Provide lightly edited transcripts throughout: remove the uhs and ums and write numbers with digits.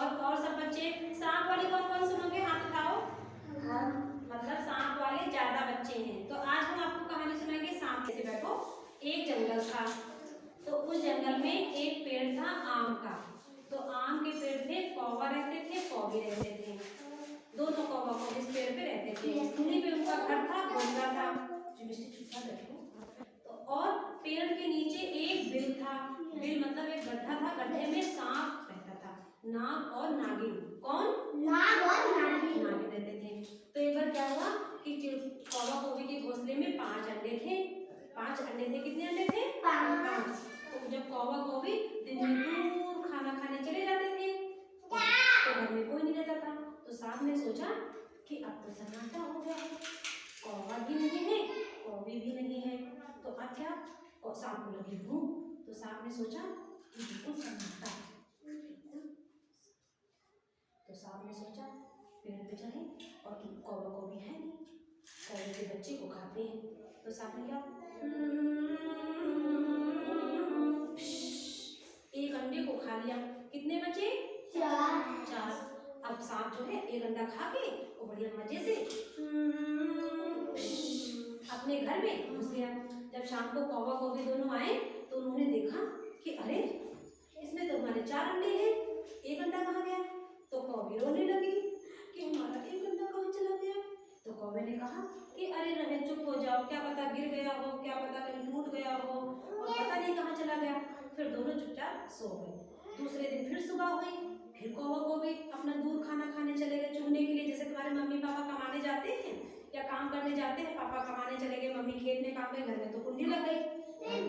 और सब बच्चे सांप वाली कौन कौन सुनोगे? हाथ उठाओ। मतलब सांप वाले ज्यादा बच्चे हैं। तो आज हम आपको कहानी सुनाएंगे सांप। से बैठो। एक जंगल था, तो उस जंगल में एक पेड़ था आम का। तो आम के पेड़ पे कौवा रहते थे, कौवी रहते थे। दोनों कौवा कौवी इस पेड़ पे रहते थे। उन्हीं पे उनका घर था, घोंसला था। तो और पेड़ के नीचे एक बिल था। बिल मतलब एक गड्ढा था, गड्ढे में सांप रहता था। नाग और नागिन। कौन? नाग और नागिन रहते थे। तो एक बार क्या हुआ कि कौवा कौवी के घोंसले में 5 अंडे थे। 5 अंडे थे। कितने अंडे थे? 5। तो जब कौवा कौवी दिन में दूर खाना खाने चले जाते थे तो घर में कोई नहीं रहता था। तो सांप ने सोचा कि अब तो सन्नाटा हो गया है, कौवा भी नहीं है, कौवी भी नहीं है, तो अब क्या? और सांप को लगी भूख। तो सांप ने सोचा कि बिल्कुल सन्नाटा है। तो सांप ने सोचा पेड़ पे चढ़े और कौवा कौवी है नहीं, कौवे के बच्चे को खाते हैं। तो सांप ने क्या? एक अंडे को खा लिया। कितने बचे? 4। अब सांप जो है एक अंडा खा के वो बढ़िया मजे से अपने घर में घुस गया। जब शाम को कौवा कौवी दोनों आए तो उन्होंने देखा कि अरे इसमें तो हमारे 4 अंडे हैं, एक अंडा कहाँ गया? तो कौवी रोने लगी कि हमारा एक अंडा कहाँ चला गया? तो कौवे ने कहा कि अरे रहे, चुप हो जाओ, क्या पता गिर गया हो, क्या पता कहीं टूट गया हो और पता नहीं कहाँ चला गया। फिर दोनों चुपचाप सो गए। दूसरे दिन फिर सुबह हुई, फिर कौवा कौवी अपना दूर खाना खाने चले गए चुगने के लिए। जैसे तुम्हारे मम्मी पापा कमाने जाते हैं या काम करने जाते हैं, पापा कमाने चले गए, मम्मी खेत में काम गई, घर में तो कुंडी लग गई,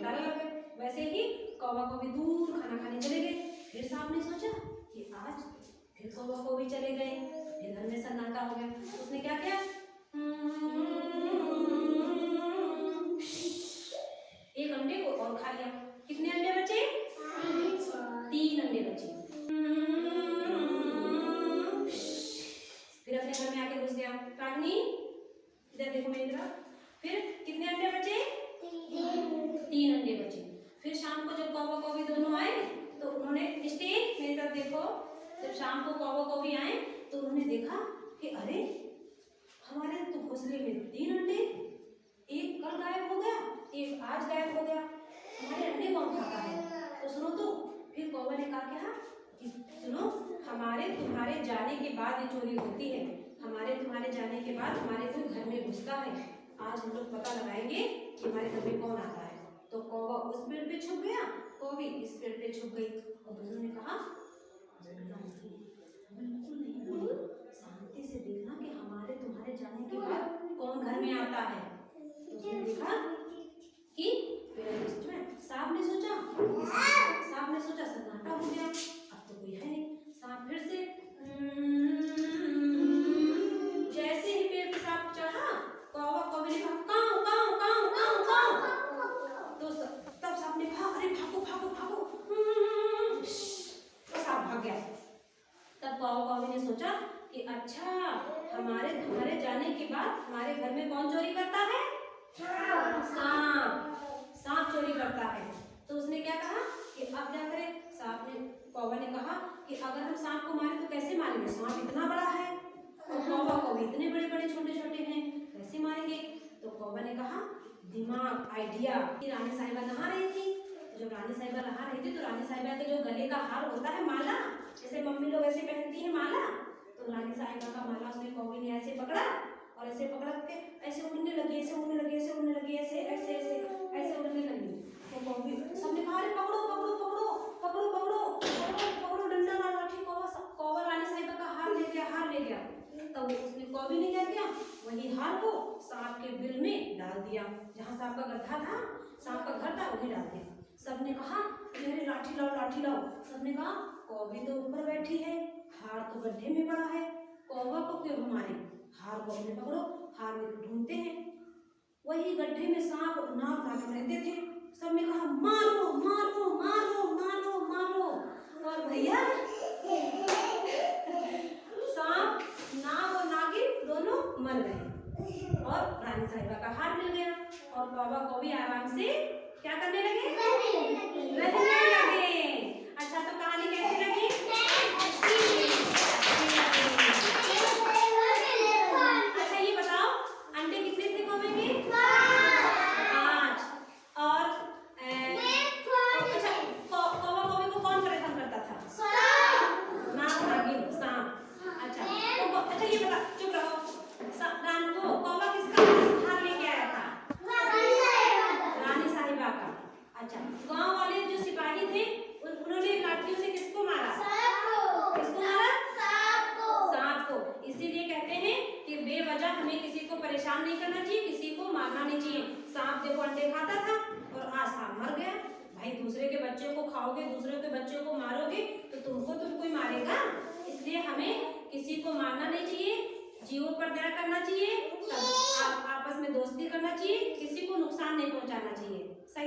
ताला लग गए, वैसे ही कौवा कौवी दूर खाना खाने चले गए। फिर सांप ने सोचा कि आज फिर कौवा कौवी चले गए, फिर घर में सन्नाटा हो गया। उसने क्या किया? एक अंडे को और खा लिया। कितने अंडे बचे? 3 अंडे बचे। फिर अपने घर में आके घुस गया। रागनी इधर देखो मेरी तरफ। फिर कितने अंडे बचे? 3 अंडे बचे। फिर शाम को जब कौवा कौवी दोनों आए तो उन्होंने स्टेज मेरी तरफ देखो। जब शाम को कौवा कौवी आए तो उन्होंने देखा कि अरे हमारे तो घोंसले में 3 अंडे, एक कल गायब हो गया, एक आज गायब हो गया, हमारे अंडे कौन खाता है? तो सुनो तो फिर कौवा ने कहा क्या कि सुनो, हमारे तुम्हारे जाने के बाद ये चोरी होती है, हमारे तुम्हारे जाने के बाद हमारे कोई घर में घुसता है। आज हम लोग पता लगाएंगे कि हमारे घर में कौन आता है। तो कौवा उस पेड़ पे छुप गया, कौवी इस पेड़ पे छुप गई। और दोनों ने कहा बिल्कुल नहीं, शांति से देखना कि हमारे तुम्हारे जाने के बाद कौन घर में आता है। तो उसने देखा कि सांप ने सोचा सन्नाटा हो गया, अब तो कोई है नहीं। सांप फिर से जैसे ही पेड़ पे सांप चढ़ा, कौवा कौवी ने कहा काऊ काऊ काऊ काऊ काऊ। तो तब सांप ने कहा अरे भागो भागो भागो। तो सांप भाग गया। तब कौवा कौवी ने सोचा कि अच्छा, हमारे तुम्हारे जाने के बाद हमारे घर में कौन चोरी करता है? सांप चोरी करता है। तो उसने क्या कहा कि अब क्या करें? सांप ने कौवा ने कहा कि अगर हम सांप को मारें तो कैसे मारेंगे? सांप इतना बड़ा है और कौवा कौवी इतने बड़े बड़े छोटे छोटे हैं, कैसे मारेंगे? तो कौवा ने कहा दिमाग, आइडिया। रानी साहिबा नहा रही थी। जब रानी साहिबा नहा रही थी तो रानी साहिबा के जो गले का हार होता है, माला, जैसे मम्मी लोग ऐसे पहनती है माला, तो रानी साहिबा का माला उसने कौवी ने ऐसे पकड़ा और ऐसे पकड़ के ऐसे उड़ने लगी, ऐसे उड़ने लगी, ऐसे उड़ने लगी, ऐसे ऐसे ऐसे ऐसे उड़ने लगी। तो कौवी सबने कहा अरे पकड़ो पकड़ो पकड़ो पकड़ो पकड़ो पकड़ो पकड़ो, डंडा मार लाठी। कौवा रानी साहिबा का हार ले गया, हार ले गया। तब उसने कौवी ने क्या किया? वही हार को सांप के बिल में डाल दिया। जहाँ सांप का गड्ढा था, सांप का घर था, वही डाल दिया। सबने कहा अरे लाठी लाओ लाठी लाओ। सबने कहा कौवी तो ऊपर बैठी है, हार तो गड्ढे में पड़ा है, कौवा को क्यों हमारे? हार को अपने पकड़ो, हार में ढूंढते हैं। वही गड्ढे में सांप नाग नागिन रहते थे। सबने कहा मारो मारो मारो मारो मारो। और भैया सांप, नाग और नागिन दोनों मर गए और रानी साहिबा का हार मिल गया। और कौवा कौवी आराम से क्या करने लगे? रहने लगे। अच्छा, तो कहानी कैसी लगी? मारा? सांप को। इसीलिए कहते हैं कि बेवजह हमें किसी को परेशान नहीं करना चाहिए, किसी को मारना नहीं चाहिए। सांप देखो अंडे खाता था और आज सांप मर गया। भाई दूसरे के बच्चे को खाओगे, दूसरे के बच्चे को मारोगे तो तुमको तो कोई मारेगा। इसलिए हमें किसी को मारना नहीं चाहिए, जीवों पर दया करना चाहिए, आपस में दोस्ती करना चाहिए, किसी को नुकसान नहीं पहुंचाना चाहिए।